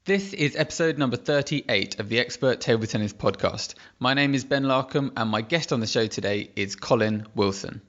This is episode number 38 of the Expert Table Tennis Podcast. My name is Ben Larcombe and my guest on the show today is Colin Wilson.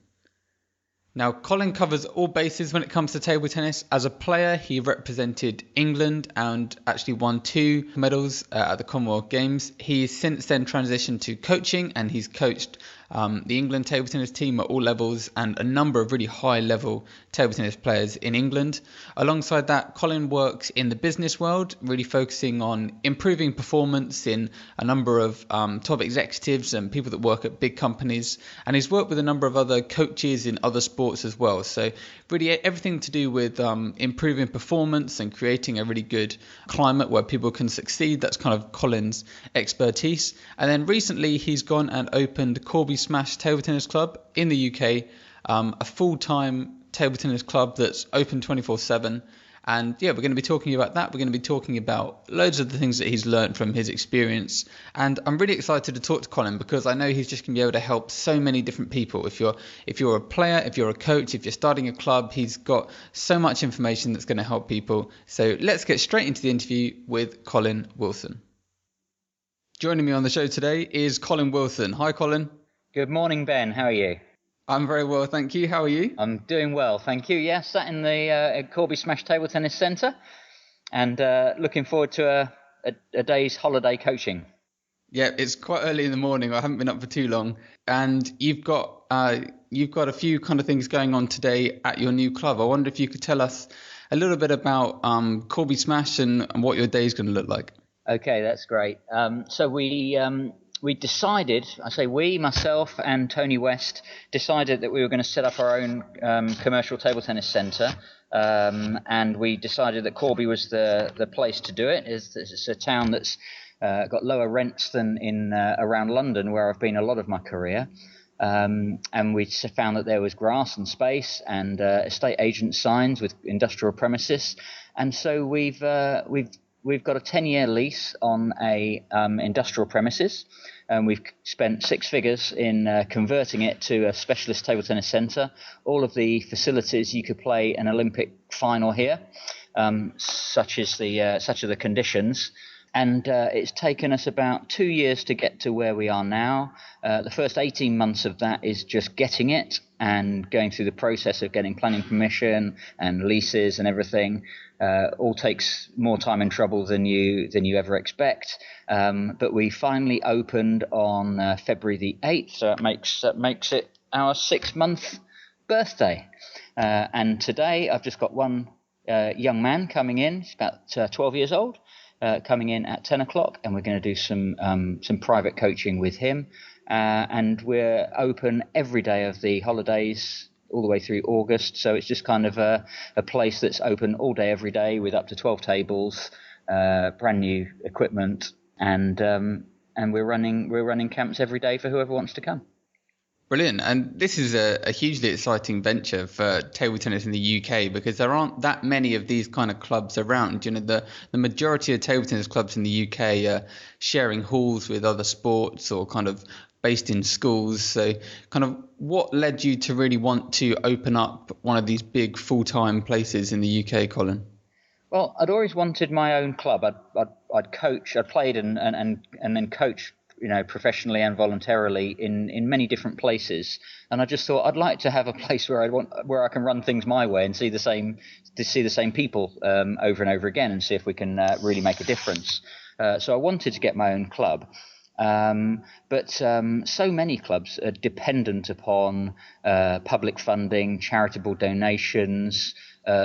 Now, Colin covers all bases when it comes to table tennis. As a player, he represented England and actually won 2 medals at the Commonwealth Games. He's since then transitioned to coaching and he's coached the England table tennis team at all levels and a number of really high level table tennis players in England. Alongside that, Colin works in the business world, really focusing on improving performance in a number of top executives and people that work at big companies. And he's worked with a number of other coaches in other sports as well. So really everything to do with improving performance and creating a really good climate where people can succeed. That's kind of Colin's expertise. And then recently he's gone and opened Corby Smash Table Tennis Club in the UK, a full-time table tennis club that's open 24/7. And yeah, we're going to be talking about that. We're going to be talking about loads of the things that he's learned from his experience. And I'm really excited to talk to Colin because I know he's just going to be able to help so many different people. If you're a player, if you're a coach, if you're starting a club, he's got so much information that's going to help people. So let's get straight into the interview with Colin Wilson. Joining me on the show today is Colin Wilson. Hi, Colin. Good morning, Ben. How are you? I'm very well, thank you. How are you? I'm doing well, thank you. Yeah, sat in the Corby Smash Table Tennis Centre and looking forward to a day's holiday coaching. Yeah, it's quite early in the morning. I haven't been up for too long. And you've got a few kind of things going on today at your new club. I wonder if you could tell us a little bit about Corby Smash and what your day is going to look like. Okay, that's great. So we decided, I say we, myself and Tony West, decided that we were going to set up our own commercial table tennis centre. And we decided that Corby was the place to do it. It's a town that's got lower rents than in around London, where I've been a lot of my career. And we found that there was grass and space and estate agent signs with industrial premises. And so we've got a 10-year lease on a industrial premises, and we've spent 6 figures in converting it to a specialist table tennis centre. All of the facilities, you could play an Olympic final here, such are the conditions. And it's taken us about 2 years to get to where we are now. The first 18 months of that is just getting it and going through the process of getting planning permission and leases and everything. All takes more time and trouble than you ever expect. But we finally opened on February the 8th, so it makes it our 6-month birthday. And today I've just got one young man coming in. He's about 12 years old. Coming in at 10 o'clock, and we're going to do some private coaching with him. And we're open every day of the holidays all the way through August. So it's just kind of a place that's open all day, every day, with up to 12 tables, brand new equipment, and we're running camps every day for whoever wants to come. Brilliant. And this is a hugely exciting venture for table tennis in the UK because there aren't that many of these kind of clubs around. You know, the majority of table tennis clubs in the UK are sharing halls with other sports or kind of based in schools. So kind of what led you to really want to open up one of these big full-time places in the UK, Colin? Well, I'd always wanted my own club. I'd coach. I'd played and then coached, you know, professionally and voluntarily in many different places, and I just thought I'd like to have a place where I can run things my way and see the same people over and over again and see if we can really make a difference. So I wanted to get my own club, but so many clubs are dependent upon public funding, charitable donations,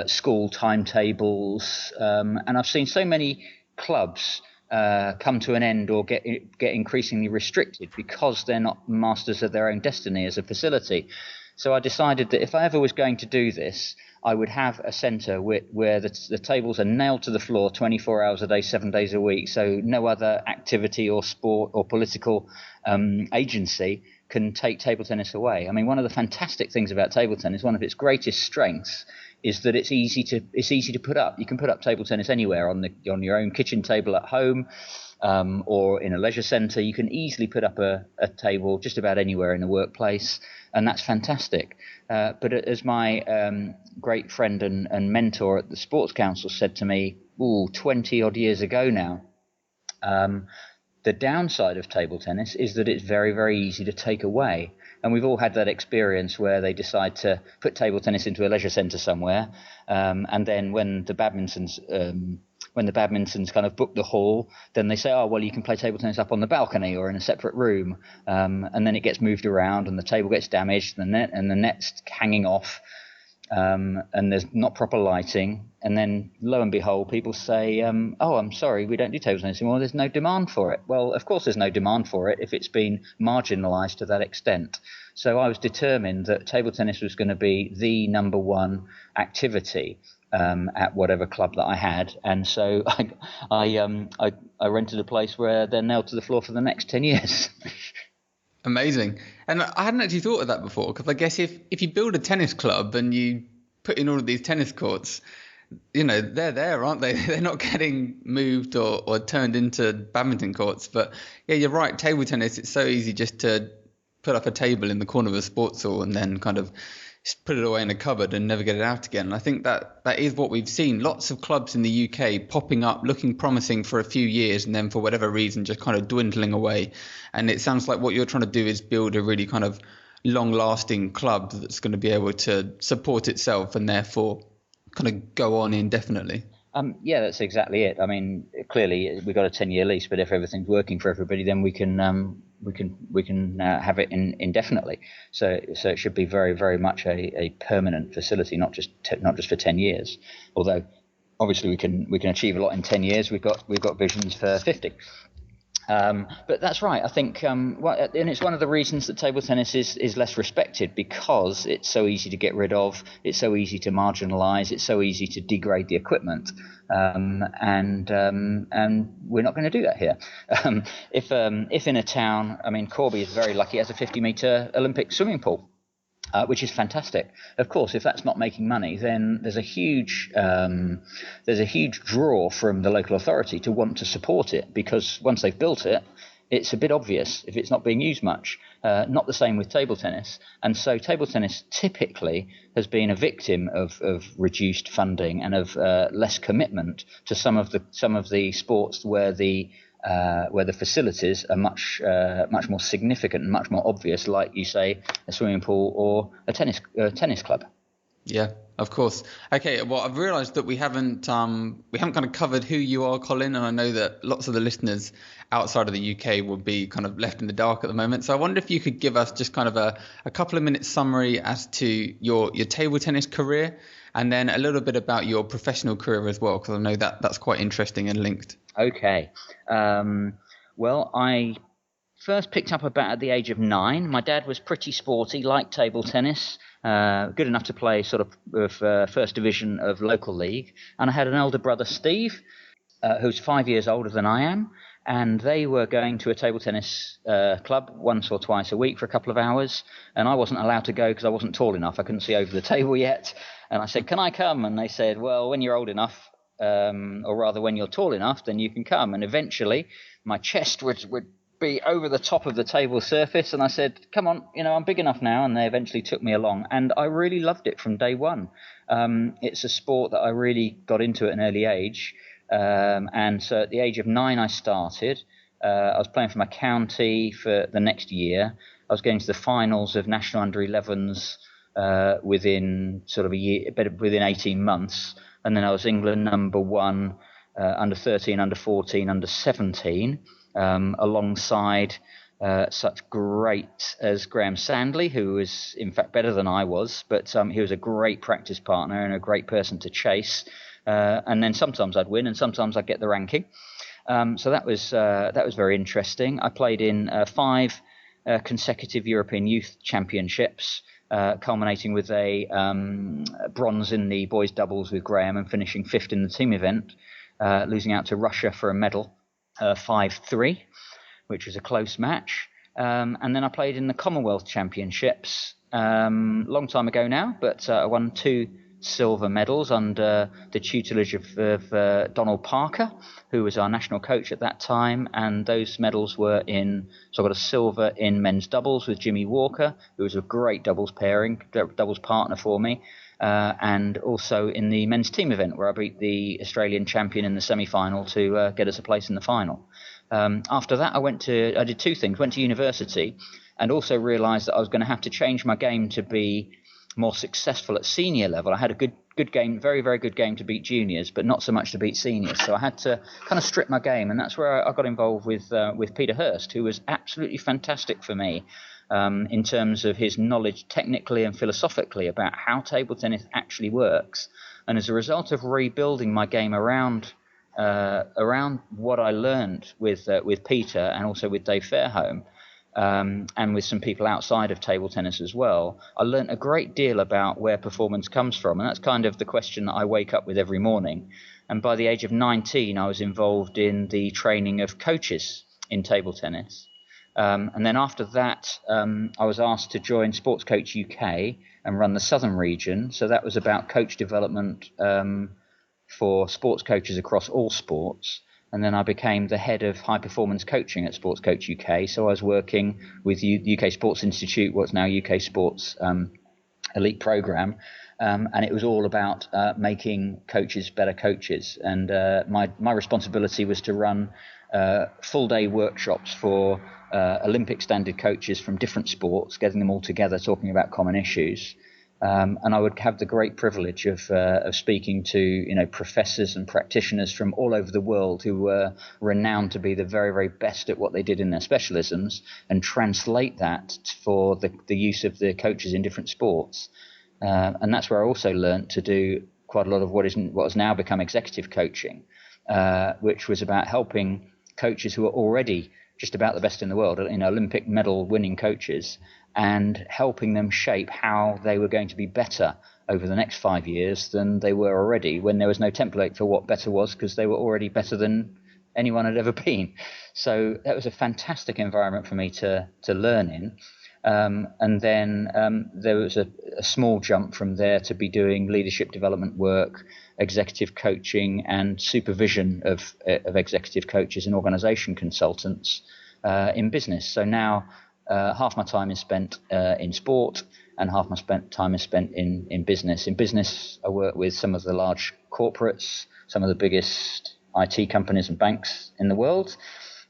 school timetables, and I've seen so many clubs come to an end or get increasingly restricted because they're not masters of their own destiny as a facility. So I decided that if I ever was going to do this, I would have a centre where the tables are nailed to the floor 24 hours a day, 7 days a week, so no other activity or sport or political agency can take table tennis away. I mean, one of the fantastic things about table tennis, one of its greatest strengths, is that it's easy to put up. You can put up table tennis anywhere on your own kitchen table at home, or in a leisure centre. You can easily put up a table just about anywhere in the workplace, and that's fantastic. But as my great friend and mentor at the Sports Council said to me, 20 odd years ago now, the downside of table tennis is that it's very, very easy to take away. And we've all had that experience where they decide to put table tennis into a leisure centre somewhere, and then when the badmintons kind of book the hall, then they say, you can play table tennis up on the balcony or in a separate room, and then it gets moved around and the table gets damaged, the net's hanging off, and there's not proper lighting, and then lo and behold, people say, I'm sorry, we don't do table tennis anymore, there's no demand for it. Well, of course there's no demand for it if it's been marginalised to that extent. So I was determined that table tennis was going to be the number one activity at whatever club that I had, and so I rented a place where they're nailed to the floor for the next 10 years. Amazing. And I hadn't actually thought of that before, because I guess if you build a tennis club and you put in all of these tennis courts, they're there, aren't they? They're not getting moved or turned into badminton courts. But yeah, you're right. Table tennis, it's so easy just to put up a table in the corner of a sports hall and then kind of just put it away in a cupboard and never get it out again. And I think that is what we've seen. Lots of clubs in the UK popping up, looking promising for a few years, and then for whatever reason just kind of dwindling away. And it sounds like what you're trying to do is build a really kind of long-lasting club that's going to be able to support itself and therefore kind of go on indefinitely. Yeah, that's exactly it. I mean, clearly we've got a 10-year lease, but if everything's working for everybody, then we can have it indefinitely. So it should be very, very much a permanent facility, not just for 10 years. Although obviously we can achieve a lot in 10 years. We've got visions for 50. But that's right. I think, and it's one of the reasons that table tennis is less respected, because it's so easy to get rid of, it's so easy to marginalise, it's so easy to degrade the equipment, and we're not going to do that here. If in a town, I mean, Corby is very lucky; it has a 50-metre Olympic swimming pool. Which is fantastic. Of course, if that's not making money, then there's a huge draw from the local authority to want to support it, because once they've built it, it's a bit obvious if it's not being used much. Not the same with table tennis, and so table tennis typically has been a victim of reduced funding and of less commitment to some of the sports where the facilities are much more significant and much more obvious, like you say, a swimming pool or a tennis club. Yeah, of course. Okay, well, I've realised that we haven't kind of covered who you are, Colin, and I know that lots of the listeners outside of the UK will be kind of left in the dark at the moment. So I wonder if you could give us just kind of a couple of minutes summary as to your table tennis career, and then a little bit about your professional career as well, because I know that's quite interesting and linked. Okay. Well, I first picked up a bat at the age of 9. My dad was pretty sporty, liked table tennis, good enough to play sort of first division of local league. And I had an elder brother, Steve, who's 5 years older than I am. And they were going to a table tennis club once or twice a week for a couple of hours. And I wasn't allowed to go because I wasn't tall enough. I couldn't see over the table yet. And I said, "Can I come?" And they said, "Well, when you're old enough, or rather when you're tall enough, then you can come." And eventually my chest would be over the top of the table surface, and I said, "Come on, I'm big enough now." And they eventually took me along, and I really loved it from day one. It's a sport that I really got into at an early age, and so at the age of 9 I started. I was playing for my county for the next year. I was getting to the finals of national under-11s within sort of a year, within 18 months. And then I was England number 1, under 13, under 14, under 17, alongside such great as Graham Sandley, who was in fact better than I was, but he was a great practice partner and a great person to chase. And then sometimes I'd win and sometimes I'd get the ranking. So that was very interesting. I played in 5 consecutive European Youth Championships, culminating with a bronze in the boys' doubles with Graham and finishing 5th in the team event, losing out to Russia for a medal, 5-3, which was a close match. And then I played in the Commonwealth Championships, long time ago now, but I won 2 silver medals under the tutelage of Donald Parker, who was our national coach at that time, and those medals were so I got a silver in men's doubles with Jimmy Walker, who was a great doubles partner for me, and also in the men's team event where I beat the Australian champion in the semi-final to get us a place in the final. After that, I did two things. Went to university and also realised that I was going to have to change my game to be more successful at senior level. I had a good game, very, very good game to beat juniors, but not so much to beat seniors. So I had to kind of strip my game, and that's where I got involved with Peter Hurst, who was absolutely fantastic for me in terms of his knowledge technically and philosophically about how table tennis actually works. And as a result of rebuilding my game around what I learned with Peter and also with Dave Fairholme, and with some people outside of table tennis as well, I learnt a great deal about where performance comes from. And that's kind of the question that I wake up with every morning. And by the age of 19, I was involved in the training of coaches in table tennis. And then after that, I was asked to join Sports Coach UK and run the Southern region. So that was about coach development for sports coaches across all sports. And then I became the head of high performance coaching at Sports Coach UK. So I was working with UK Sports Institute, what's now UK Sports Elite Programme. And it was all about making coaches better coaches. And my responsibility was to run full day workshops for Olympic standard coaches from different sports, getting them all together, talking about common issues. And I would have the great privilege of speaking to professors and practitioners from all over the world who were renowned to be the very, very best at what they did in their specialisms, and translate that for the use of the coaches in different sports. And that's where I also learnt to do quite a lot of what has now become executive coaching, which was about helping coaches who are already just about the best in the world, Olympic medal winning coaches, and helping them shape how they were going to be better over the next 5 years than they were already, when there was no template for what better was, because they were already better than anyone had ever been. So that was a fantastic environment for me to learn in. And then there was a small jump from there to be doing leadership development work, executive coaching, and supervision of executive coaches and organization consultants in business. So now half my time is spent in sport, and half my time is spent in business. In business, I work with some of the large corporates, some of the biggest IT companies and banks in the world,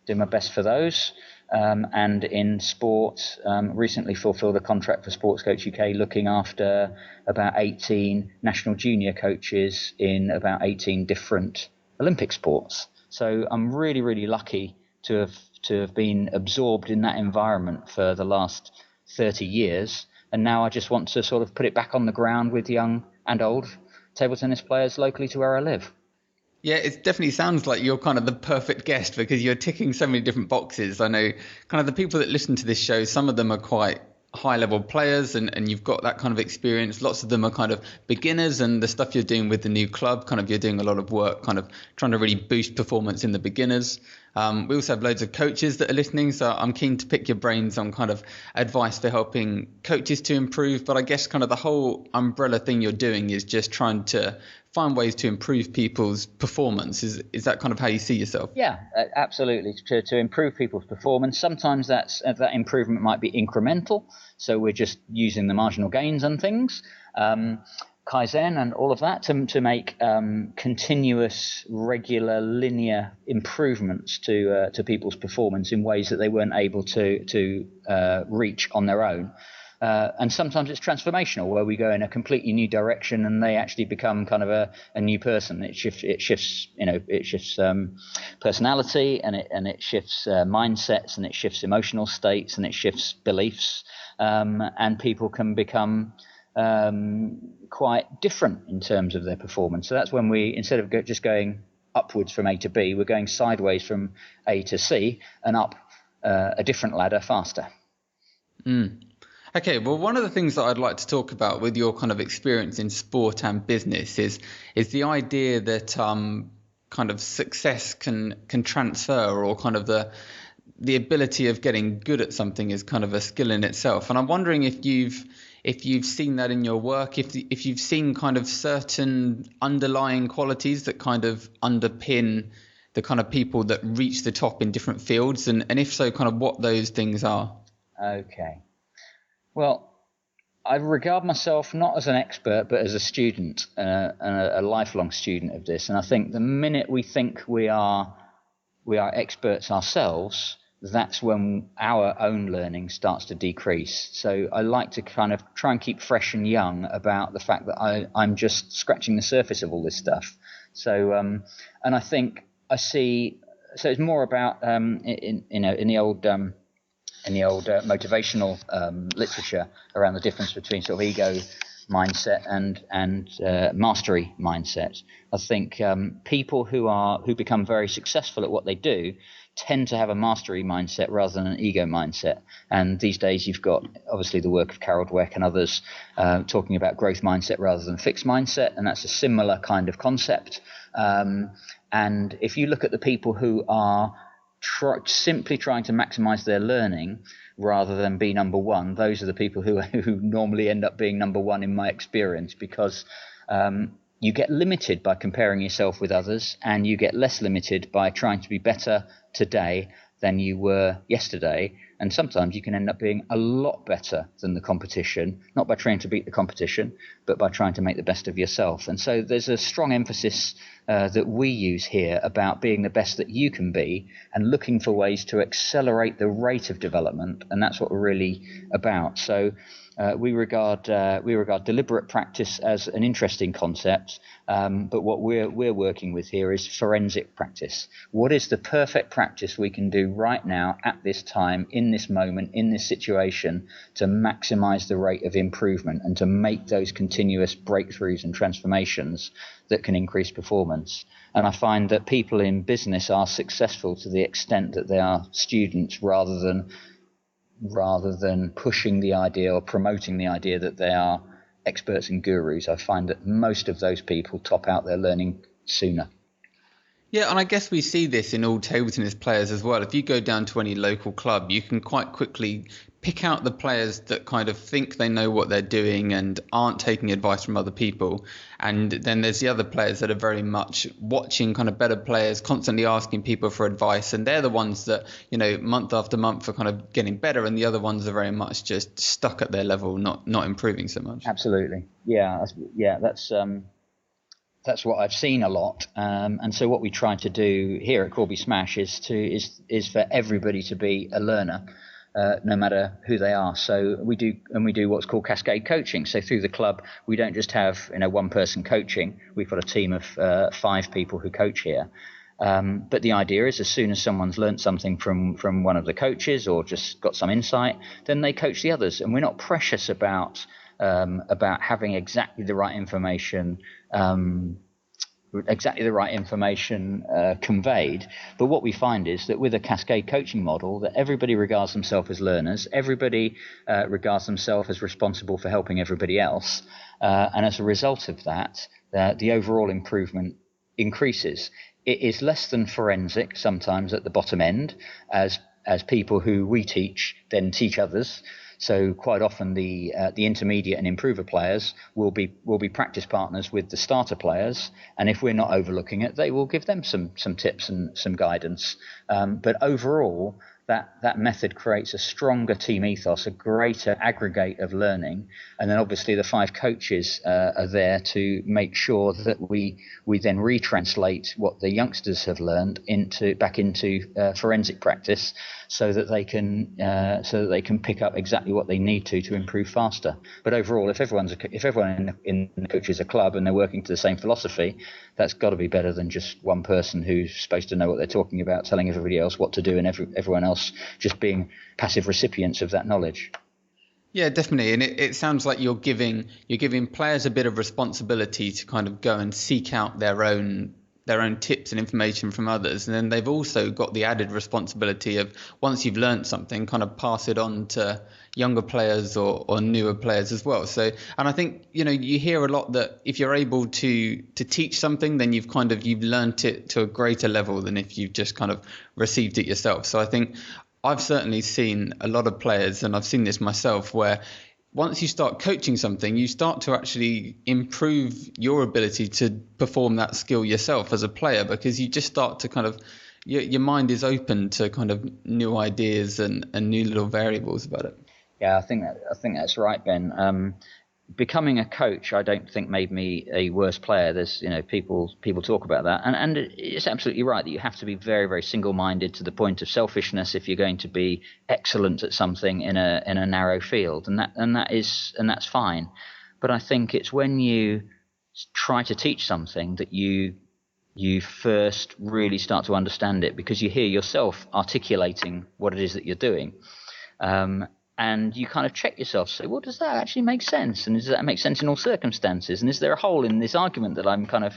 do my best for those. And in sport, recently fulfilled a contract for Sports Coach UK, looking after about 18 national junior coaches in about 18 different Olympic sports. So I'm really, really lucky to have been absorbed in that environment for the last 30 years. And now I just want to sort of put it back on the ground with young and old table tennis players locally to where I live. Yeah, it definitely sounds like you're kind of the perfect guest, because you're ticking so many different boxes. I know kind of the people that listen to this show, some of them are quite high level players, and you've got that kind of experience. Lots of them are kind of beginners, and the stuff you're doing with the new club, kind of you're doing a lot of work kind of trying to really boost performance in the beginners. We also have loads of coaches that are listening, so I'm keen to pick your brains on kind of advice for helping coaches to improve. But I guess kind of the whole umbrella thing you're doing is just trying to find ways to improve people's performance. Is that kind of how you see yourself? Yeah, absolutely. To improve people's performance. Sometimes that improvement might be incremental, so we're just using the marginal gains and things. Kaizen and all of that to make continuous, regular, linear improvements to people's performance in ways that they weren't able to reach on their own. And sometimes it's transformational, where we go in a completely new direction and they actually become kind of a new person. It shifts personality, and it shifts mindsets, and it shifts emotional states, and it shifts beliefs, and people can become quite different in terms of their performance. So that's when we, instead of just going upwards from A to B, we're going sideways from A to C and up a different ladder faster. Okay, well, one of the things that I'd like to talk about with your kind of experience in sport and business is the idea that kind of success can transfer, or kind of the ability of getting good at something is kind of a skill in itself. And I'm wondering if you've if you've seen that in your work, if you've seen kind of certain underlying qualities that kind of underpin the kind of people that reach the top in different fields, and if so, kind of what those things are. Okay. Well, I regard myself not as an expert, but as a student, and a lifelong student of this. And I think the minute we think we are experts ourselves, that's when our own learning starts to decrease. So I like to kind of try and keep fresh and young about the fact that I'm just scratching the surface of all this stuff. So, and I think I see. So it's more about in the old motivational literature around the difference between sort of ego mindset and mastery mindset. I think people who become very successful at what they do tend to have a mastery mindset rather than an ego mindset. And these days you've got obviously the work of Carol Dweck and others talking about growth mindset rather than fixed mindset, and that's a similar kind of concept. And if you look at the people who are simply trying to maximize their learning rather than be number one, those are the people who normally end up being number one in my experience, because you get limited by comparing yourself with others, and you get less limited by trying to be better today than you were yesterday. And sometimes you can end up being a lot better than the competition, not by trying to beat the competition, but by trying to make the best of yourself. And so there's a strong emphasis that we use here about being the best that you can be and looking for ways to accelerate the rate of development. And that's what we're really about. So we regard deliberate practice as an interesting concept, but what we're working with here is forensic practice. What is the perfect practice we can do right now at this time, in this moment, in this situation, to maximize the rate of improvement and to make those continuous breakthroughs and transformations that can increase performance? And I find that people in business are successful to the extent that they are students rather than pushing the idea or promoting the idea that they are experts and gurus. I find that most of those people top out their learning sooner. Yeah, and I guess we see this in all table tennis players as well. If you go down to any local club, you can quite quickly pick out the players that kind of think they know what they're doing and aren't taking advice from other people. And then there's the other players that are very much watching kind of better players, constantly asking people for advice. And they're the ones that, you know, month after month are kind of getting better. And the other ones are very much just stuck at their level, not improving so much. Absolutely. Yeah, that's what I've seen a lot. And so what we try to do here at Corby Smash is for everybody to be a learner. No matter who they are. So we do what's called cascade coaching. So through the club, we don't just have one person coaching. We've got a team of 5 people who coach here. But the idea is, as soon as someone's learnt something from one of the coaches or just got some insight, then they coach the others. And we're not precious about having exactly the right information. Conveyed, but what we find is that with a cascade coaching model, that everybody regards themselves as learners, everybody regards themselves as responsible for helping everybody else, and as a result of that, the overall improvement increases. It is less than forensic sometimes at the bottom end, as people who we teach then teach others. So quite often the intermediate and improver players will be practice partners with the starter players, and if we're not overlooking it, they will give them some tips and some guidance. But overall, that method creates a stronger team ethos, a greater aggregate of learning, and then obviously the 5 coaches are there to make sure that we then retranslate what the youngsters have learned back into forensic practice, so that they can pick up exactly what they need to improve faster. But overall, if everyone in the coach is a club and they're working to the same philosophy, that's got to be better than just one person who's supposed to know what they're talking about, telling everybody else what to do, and everyone else just being passive recipients of that knowledge. Yeah, definitely. And it sounds like you're giving players a bit of responsibility to kind of go and seek out their own tips and information from others. And then they've also got the added responsibility of, once you've learned something, kind of pass it on to younger players or newer players as well. So, and I think, you hear a lot that if you're able to teach something, then you've learned it to a greater level than if you've just kind of received it yourself. So I think I've certainly seen a lot of players, and I've seen this myself, where once you start coaching something, you start to actually improve your ability to perform that skill yourself as a player, because you just start to kind of, your mind is open to kind of new ideas and new little variables about it. Yeah, I think that's right, Ben. Becoming a coach, I don't think made me a worse player. There's, people talk about that, and it's absolutely right that you have to be very, very single-minded to the point of selfishness if you're going to be excellent at something in a narrow field, and that's fine. But I think it's when you try to teach something that you first really start to understand it, because you hear yourself articulating what it is that you're doing. And you kind of check yourself, say, well, does that actually make sense? And does that make sense in all circumstances? And is there a hole in this argument that I'm kind of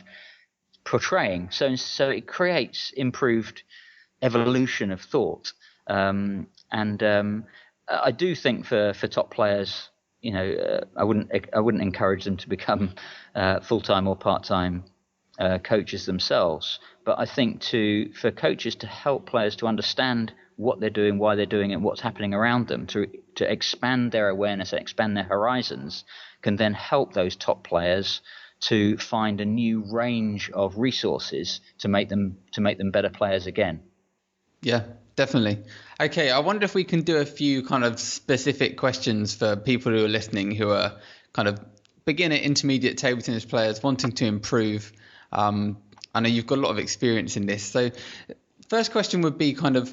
portraying? So it creates improved evolution of thought. I do think for top players, I wouldn't encourage them to become full-time or part-time coaches themselves. But I think for coaches to help players to understand what they're doing, why they're doing it, and what's happening around them, to expand their awareness and expand their horizons, can then help those top players to find a new range of resources to make them better players again. Yeah, definitely. Okay, I wonder if we can do a few kind of specific questions for people who are listening, who are kind of beginner, intermediate table tennis players wanting to improve. I know you've got a lot of experience in this. So first question would be kind of,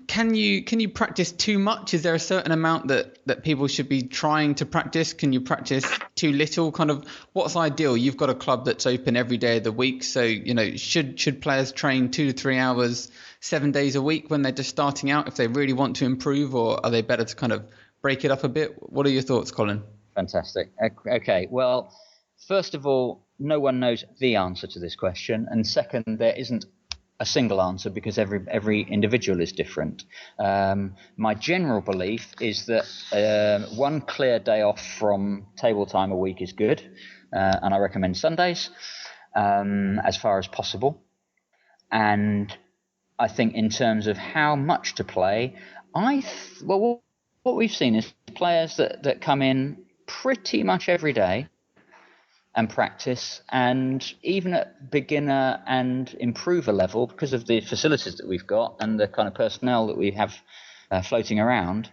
can you practice too much? Is there a certain amount that people should be trying to practice? Can you practice too little? Kind of what's ideal? You've got a club that's open every day of the week. So, should players train 2 to 3 hours, 7 days a week when they're just starting out if they really want to improve, or are they better to kind of break it up a bit? What are your thoughts, Colin? Fantastic. Okay. Well, first of all, no one knows the answer to this question. And second, there isn't a single answer, because every individual is different. My general belief is that one clear day off from table time a week is good, and I recommend Sundays as far as possible. And I think in terms of how much to play, what we've seen is players that come in pretty much every day and practice, and even at beginner and improver level, because of the facilities that we've got and the kind of personnel that we have floating around,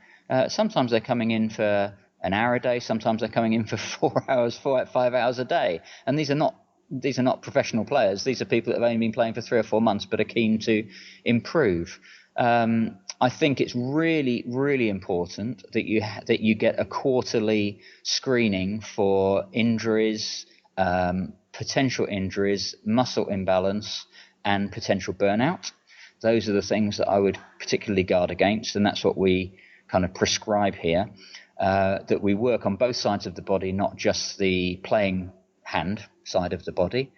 sometimes they're coming in for an hour a day, sometimes they're coming in for 4 hours, 5 hours a day, and these are not professional players. These are people that have only been playing for 3 or 4 months but are keen to improve. I think it's really, really important that you get a quarterly screening for injuries, potential injuries, muscle imbalance, and potential burnout. Those are the things that I would particularly guard against, and that's what we kind of prescribe here, that we work on both sides of the body, not just the playing hand side of the body.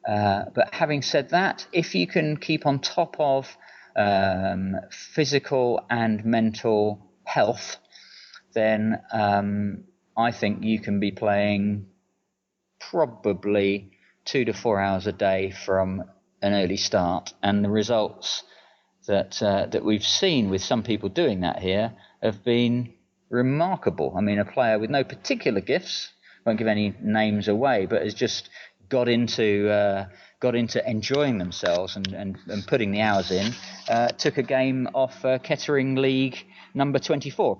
But having said that, if you can keep on top of physical and mental health, then I think you can be playing probably 2 to 4 hours a day from an early start, and the results that we've seen with some people doing that here have been remarkable. I mean, a player with no particular gifts, won't give any names away, but has just got into enjoying themselves and putting the hours in. Took a game off Kettering League number 24,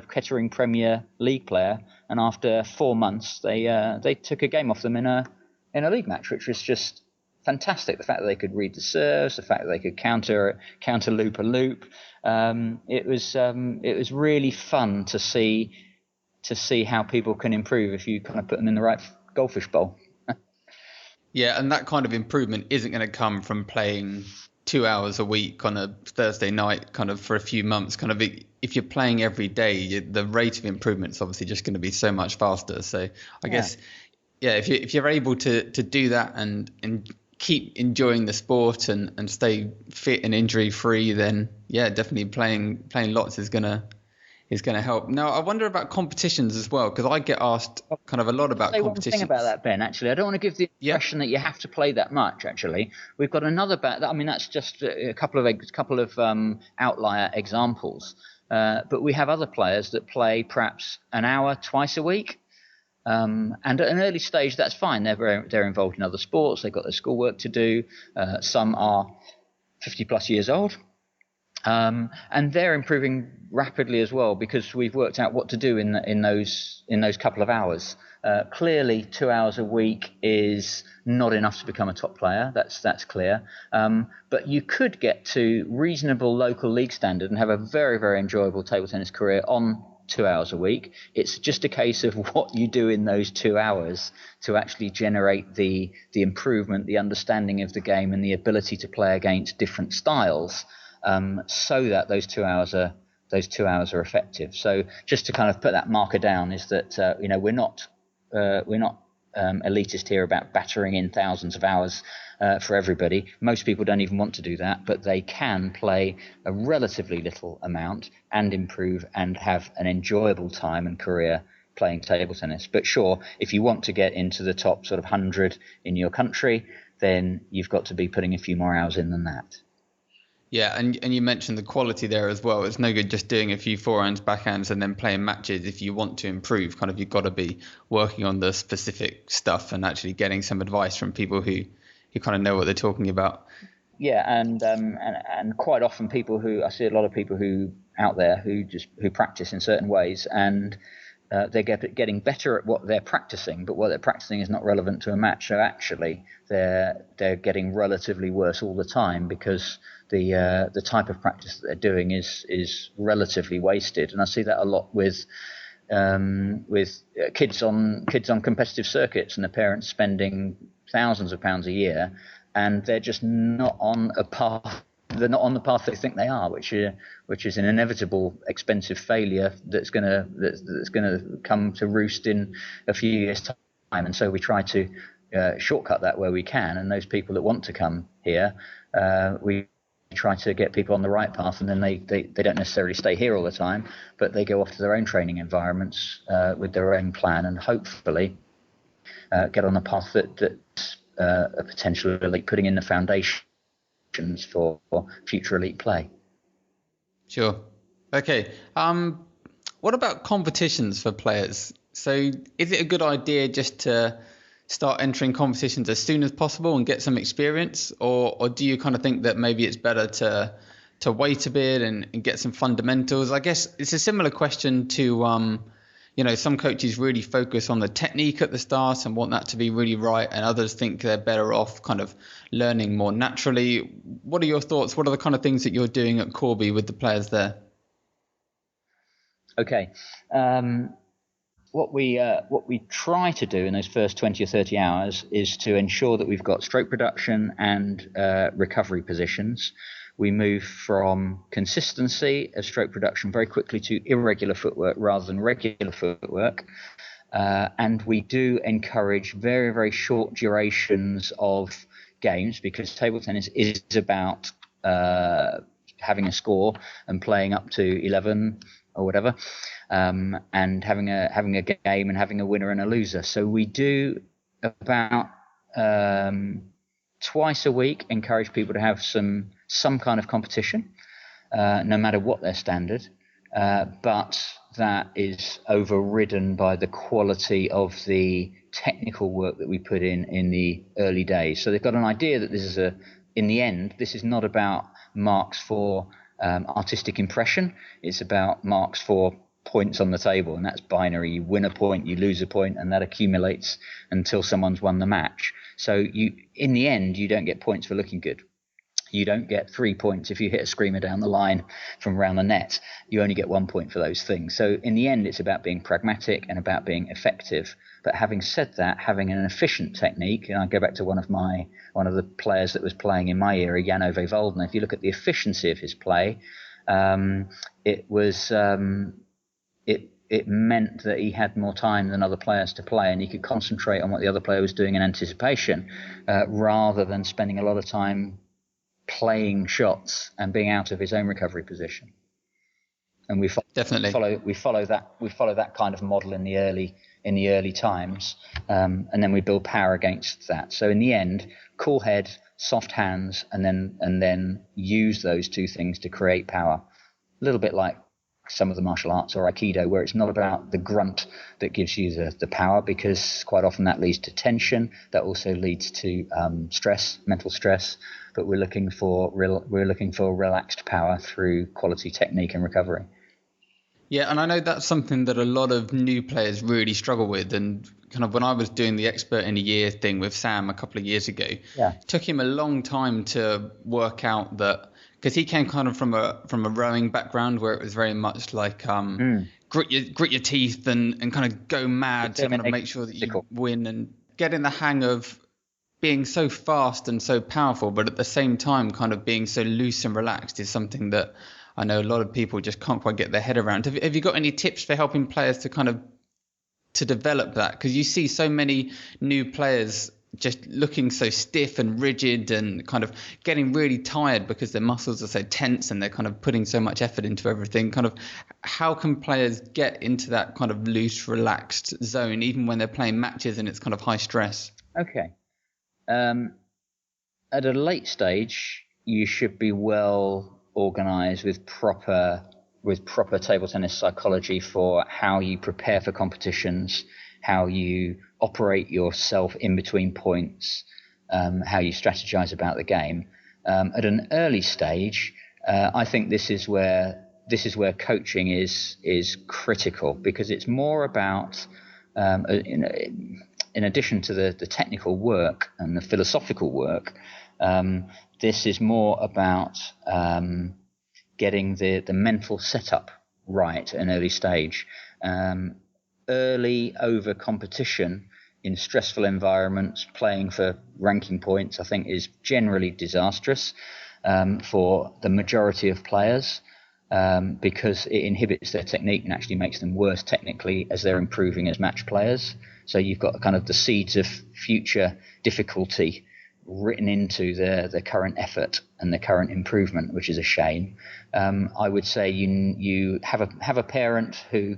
Kettering Premier League player, and after 4 months they took a game off them in a league match, which was just fantastic. The fact that they could read the serves, the fact that they could counter loop a loop, it was really fun to see how people can improve if you kind of put them in the right goldfish bowl. Yeah, and that kind of improvement isn't going to come from playing 2 hours a week on a Thursday night kind of for a few months. Kind of, if you're playing every day, the rate of improvement is obviously just going to be so much faster. So I guess, yeah, if you're able to do that and keep enjoying the sport and stay fit and injury free, then yeah, definitely playing lots is gonna help. Now, I wonder about competitions as well, because I get asked kind of a lot about competitions. One thing about that, Ben, actually, I don't want to give the impression that you have to play that much, actually. We've got another I mean, that's just a couple of outlier examples. But we have other players that play perhaps an hour twice a week. And at an early stage, that's fine. They're involved in other sports. They've got their schoolwork to do. Some are 50 plus years old. And they're improving rapidly as well, because we've worked out what to do in those couple of hours. Clearly, 2 hours a week is not enough to become a top player. That's clear. But you could get to reasonable local league standard and have a very, very enjoyable table tennis career on 2 hours a week. It's just a case of what you do in those 2 hours to actually generate the improvement, the understanding of the game, and the ability to play against different styles, so that those 2 hours are effective. So just to kind of put that marker down is that we're not elitist here about battering in thousands of hours for everybody. Most people don't even want to do that, but they can play a relatively little amount and improve and have an enjoyable time and career playing table tennis. But sure, if you want to get into the top sort of 100 in your country, then you've got to be putting a few more hours in than that. Yeah, and you mentioned the quality there as well. It's no good just doing a few forehands, backhands, and then playing matches. If you want to improve, kind of, you've got to be working on the specific stuff and actually getting some advice from people who kind of know what they're talking about. Yeah, and quite often I see a lot of people who out there who practice in certain ways, and they're getting better at what they're practicing, but what they're practicing is not relevant to a match. So actually, they're getting relatively worse all the time, because the type of practice that they're doing is relatively wasted. And I see that a lot with kids on competitive circuits, and the parents spending thousands of pounds a year, and they're just not on a path. They're not on the path they think they are, which is an inevitable expensive failure that's going to come to roost in a few years' time. And so we try to shortcut that where we can. And those people that want to come here, we try to get people on the right path, and then they don't necessarily stay here all the time, but they go off to their own training environments with their own plan, and hopefully get on a path that's a potential elite, putting in the foundations for future elite play. Sure. Okay. What about competitions for players? So is it a good idea just to start entering competitions as soon as possible and get some experience, or do you kind of think that maybe it's better to wait a bit and get some fundamentals? I guess it's a similar question to some coaches really focus on the technique at the start and want that to be really right, and others think they're better off kind of learning more naturally. What are your thoughts? What are the kind of things that you're doing at Corby with the players there? Okay. What we try to do in those first 20 or 30 hours is to ensure that we've got stroke production and recovery positions. We move from consistency of stroke production very quickly to irregular footwork rather than regular footwork. And we do encourage very, very short durations of games, because table tennis is about having a score and playing up to 11 or whatever, and having a game and having a winner and a loser. So we do about twice a week encourage people to have some kind of competition, no matter what their standard, but that is overridden by the quality of the technical work that we put in the early days. So they've got an idea that in the end, this is not about marks for artistic impression. It's about marks for points on the table, and that's binary. You win a point, you lose a point, and that accumulates until someone's won the match. So in the end, you don't get points for looking good. You don't get 3 points if you hit a screamer down the line from around the net. You only get 1 point for those things. So in the end, it's about being pragmatic and about being effective. But having said that, having an efficient technique, and I go back to one of the players that was playing in my era, Jan-Ove Voldner. If you look at the efficiency of his play, it meant that he had more time than other players to play, and he could concentrate on what the other player was doing in anticipation, rather than spending a lot of time playing shots and being out of his own recovery position. And we follow that kind of model in the early times, and then we build power against that. So in the end, cool head, soft hands, and then use those two things to create power. A little bit like some of the martial arts or Aikido, where it's not about the grunt that gives you the power, because quite often that leads to tension. That also leads to stress, mental stress. But we're looking for relaxed power through quality technique and recovery. Yeah, and I know that's something that a lot of new players really struggle with. And kind of when I was doing the expert in a year thing with Sam a couple of years ago, it took him a long time to work out that, because he came kind of from a rowing background where it was very much like grit your teeth and kind of go mad to kind of make sure that you win, and getting the hang of being so fast and so powerful, but at the same time kind of being so loose and relaxed is something that I know a lot of people just can't quite get their head around. Have you got any tips for helping players to develop that? Because you see so many new players just looking so stiff and rigid and kind of getting really tired because their muscles are so tense and they're kind of putting so much effort into everything. Kind of how can players get into that kind of loose, relaxed zone, even when they're playing matches and it's kind of high stress? Okay. At a late stage, you should be well organised with proper table tennis psychology for how you prepare for competitions, how you operate yourself in between points, how you strategize about the game. At an early stage, I think this is where coaching is critical, because it's more about in addition to the technical work and the philosophical work, this is more about getting the mental setup right at an early stage. Early over competition in stressful environments, playing for ranking points, I think is generally disastrous for the majority of players, because it inhibits their technique and actually makes them worse technically as they're improving as match players. So you've got kind of the seeds of future difficulty written into the current effort and the current improvement, which is a shame. I would say you have a parent who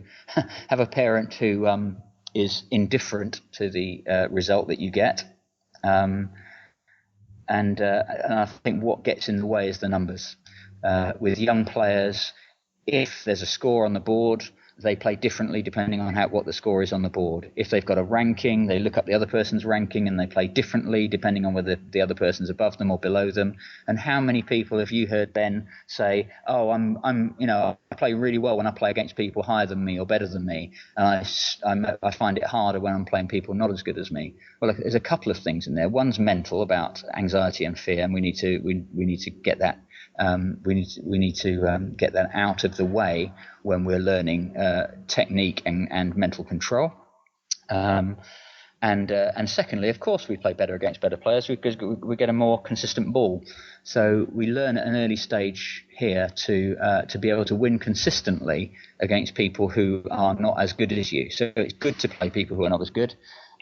is indifferent to the result that you get, and I think what gets in the way is the numbers. With young players, if there's a score on the board, they play differently depending on what the score is on the board. If they've got a ranking, they look up the other person's ranking and they play differently depending on whether the other person's above them or below them. And how many people have you heard, Ben, say, "Oh, I play really well when I play against people higher than me or better than me, and I find it harder when I'm playing people not as good as me." Well, there's a couple of things in there. One's mental, about anxiety and fear, and we need to get that. We need to get that out of the way when we're learning technique and mental control. And secondly, of course, we play better against better players because we get a more consistent ball. So we learn at an early stage here to be able to win consistently against people who are not as good as you. So it's good to play people who are not as good,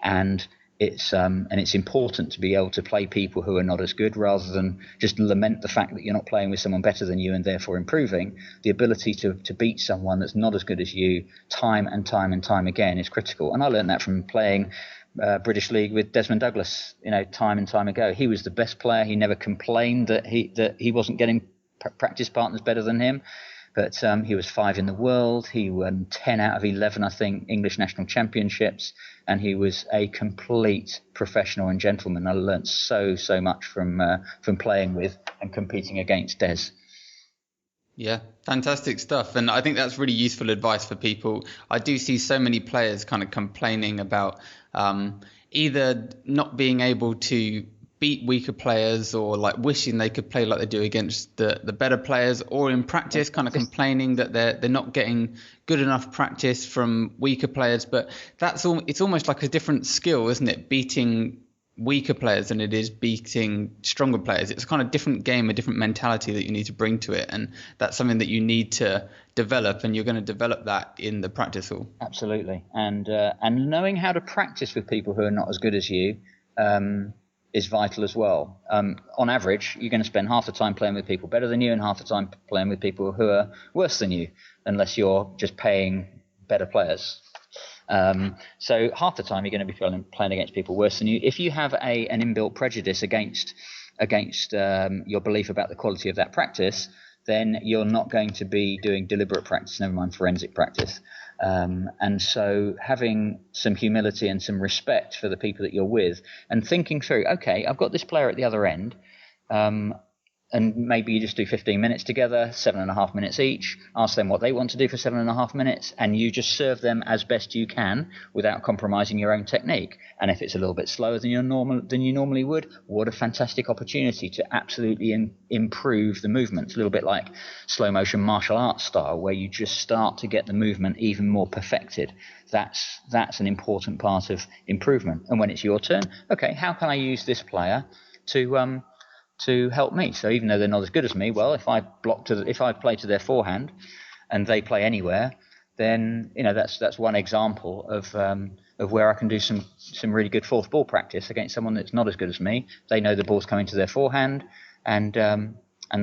and it's important to be able to play people who are not as good, rather than just lament the fact that you're not playing with someone better than you and therefore improving. The ability to beat someone that's not as good as you time and time and time again is critical. And I learned that from playing British League with Desmond Douglas, time and time ago. He was the best player. He never complained that he wasn't getting practice partners better than him. But he was 5 in the world. He won 10 out of 11, I think, English national championships, and he was a complete professional and gentleman. I learnt so much from playing with and competing against Des. Yeah, fantastic stuff. And I think that's really useful advice for people. I do see so many players kind of complaining about either not being able to beat weaker players, or like wishing they could play like they do against the better players, or in practice kind of complaining that they're not getting good enough practice from weaker players. But it's almost like a different skill, isn't it? Beating weaker players than it is beating stronger players. It's a kind of different game, a different mentality that you need to bring to it, and that's something that you need to develop, and you're going to develop that in the practice hall. Absolutely. And knowing how to practice with people who are not as good as you is vital as well. On average, you're going to spend half the time playing with people better than you and half the time playing with people who are worse than you, unless you're just paying better players. So half the time you're going to be playing against people worse than you. If you have an inbuilt prejudice against your belief about the quality of that practice, then you're not going to be doing deliberate practice, never mind forensic practice. And so having some humility and some respect for the people that you're with, and thinking through, okay, I've got this player at the other end, and maybe you just do 15 minutes together, 7.5 minutes each, ask them what they want to do for 7.5 minutes, and you just serve them as best you can without compromising your own technique. And if it's a little bit slower than you normally would, what a fantastic opportunity to absolutely improve the movement. It's a little bit like slow motion martial arts style, where you just start to get the movement even more perfected. That's an important part of improvement. And when it's your turn, okay, how can I use this player to help me? So even though they're not as good as me, well, if I play to their forehand and they play anywhere, then that's one example of where I can do some really good fourth ball practice against someone that's not as good as me. They know the ball's coming to their forehand, and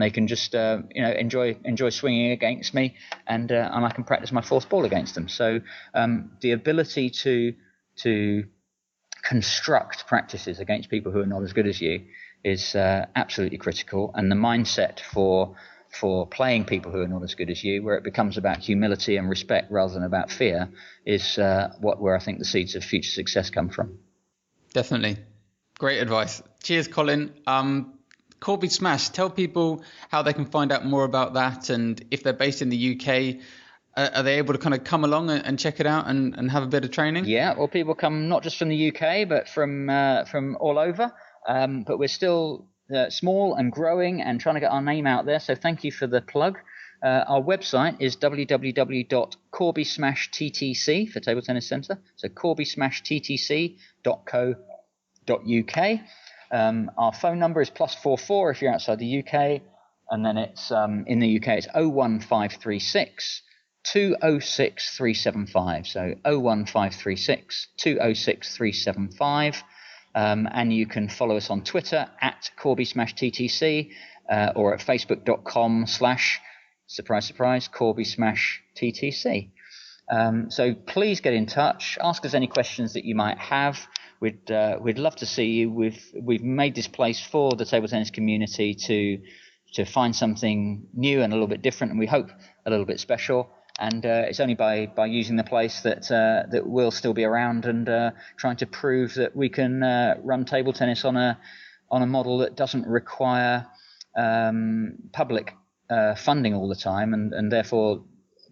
they can just enjoy swinging against me, and I can practice my fourth ball against them. So the ability to construct practices against people who are not as good as you is absolutely critical, and the mindset for playing people who are not as good as you, where it becomes about humility and respect rather than about fear, is where I think the seeds of future success come from. Definitely. Great advice. Cheers, Colin. Corby Smash, tell people how they can find out more about that, and if they're based in the UK, are they able to kind of come along and check it out and have a bit of training? Yeah, well, people come not just from the UK, but from all over. But we're still small and growing and trying to get our name out there. So thank you for the plug. Our website is www.corbysmashttc for Table Tennis Centre. So corbysmashttc.co.uk. Our phone number is +44 if you're outside the UK. And then it's in the UK, it's 01536 206 375. So 01536 206 375. And you can follow us on Twitter at Corby Smash TTC or at facebook.com/ surprise, surprise, Corby Smash TTC. So please get in touch. Ask us any questions that you might have. We'd love to see you. We've made this place for the table tennis community to find something new and a little bit different, and we hope a little bit special. And it's only by using the place that we'll still be around and trying to prove that we can run table tennis on a model that doesn't require public funding all the time, and therefore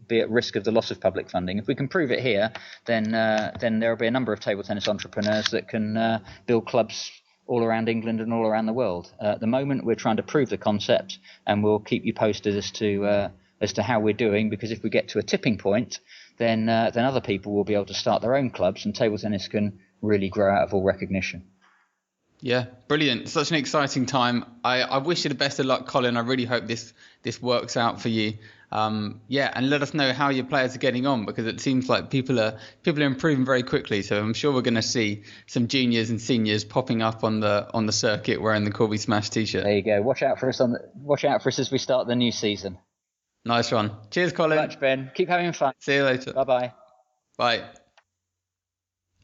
be at risk of the loss of public funding. If we can prove it here, then there will be a number of table tennis entrepreneurs that can build clubs all around England and all around the world. At the moment, we're trying to prove the concept, and we'll keep you posted as to how we're doing, because if we get to a tipping point, then other people will be able to start their own clubs, and table tennis can really grow out of all recognition. Yeah, brilliant. Such an exciting time. I wish you the best of luck, Colin. I really hope this works out for you. And let us know how your players are getting on, because it seems like people are improving very quickly. So I'm sure we're going to see some juniors and seniors popping up on the circuit wearing the Corby Smash t-shirt. There you go. Watch out for us as we start the new season. Nice one. Cheers, Colin. Thanks, Ben. Keep having fun. See you later. Bye-bye. Bye.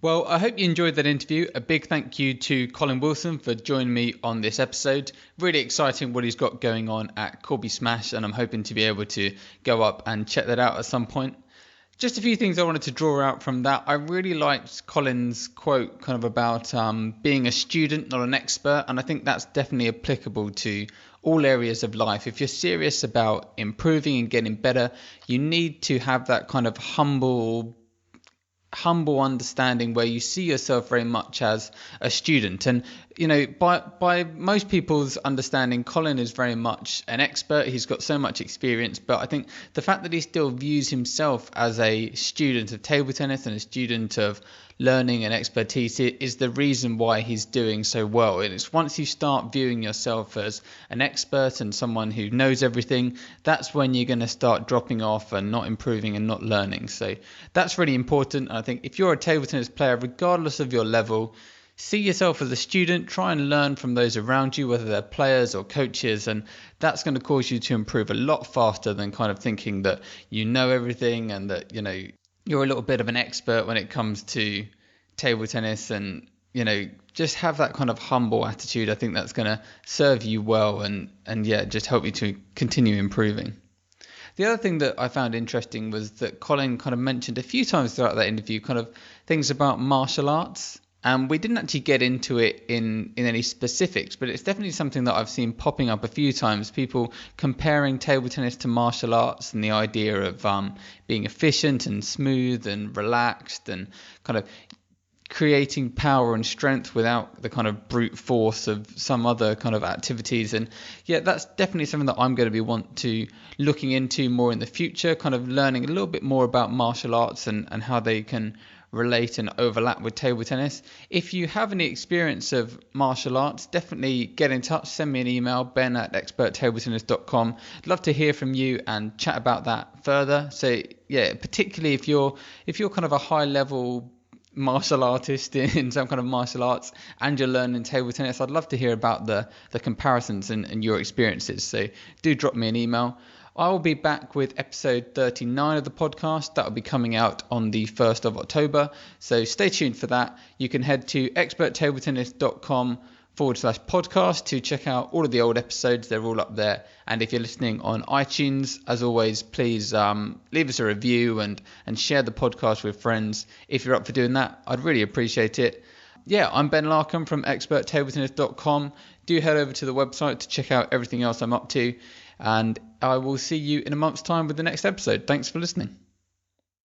Well, I hope you enjoyed that interview. A big thank you to Colin Wilson for joining me on this episode. Really exciting what he's got going on at Corby Smash, and I'm hoping to be able to go up and check that out at some point. Just a few things I wanted to draw out from that. I really liked Colin's quote kind of about being a student, not an expert, and I think that's definitely applicable to all areas of life. If you're serious about improving and getting better, you need to have that kind of humble understanding where you see yourself very much as a student. And by most people's understanding, Colin is very much an expert. He's got so much experience, but I think the fact that he still views himself as a student of table tennis and a student of learning and expertise is the reason why he's doing so well. And it's once you start viewing yourself as an expert and someone who knows everything, that's when you're going to start dropping off and not improving and not learning. So that's really important. And I think if you're a table tennis player, regardless of your level, see yourself as a student, try and learn from those around you, whether they're players or coaches, and that's going to cause you to improve a lot faster than kind of thinking that you know everything and that you're a little bit of an expert when it comes to table tennis and just have that kind of humble attitude. I think that's going to serve you well and yeah, just help you to continue improving. The other thing that I found interesting was that Colin kind of mentioned a few times throughout that interview kind of things about martial arts. And we didn't actually get into it in any specifics, but it's definitely something that I've seen popping up a few times. People comparing table tennis to martial arts and the idea of being efficient and smooth and relaxed and kind of creating power and strength without the kind of brute force of some other kind of activities. And yeah, that's definitely something that I'm going to be looking into more in the future, kind of learning a little bit more about martial arts and how they can relate and overlap with table tennis. If you have any experience of martial arts, definitely get in touch, send me an email, ben@experttabletennis.com. I'd love to hear from you and chat about that further. So yeah, particularly if you're kind of a high level martial artist in some kind of martial arts and you're learning table tennis, I'd love to hear about the comparisons and your experiences. So do drop me an email. I will be back with episode 39 of the podcast. That will be coming out on the 1st of October. So stay tuned for that. You can head to experttabletennis.com/podcast to check out all of the old episodes. They're all up there. And if you're listening on iTunes, as always, please leave us a review and share the podcast with friends. If you're up for doing that, I'd really appreciate it. Yeah, I'm Ben Larcombe from experttabletennis.com. Do head over to the website to check out everything else I'm up to. And I will see you in a month's time with the next episode. Thanks for listening.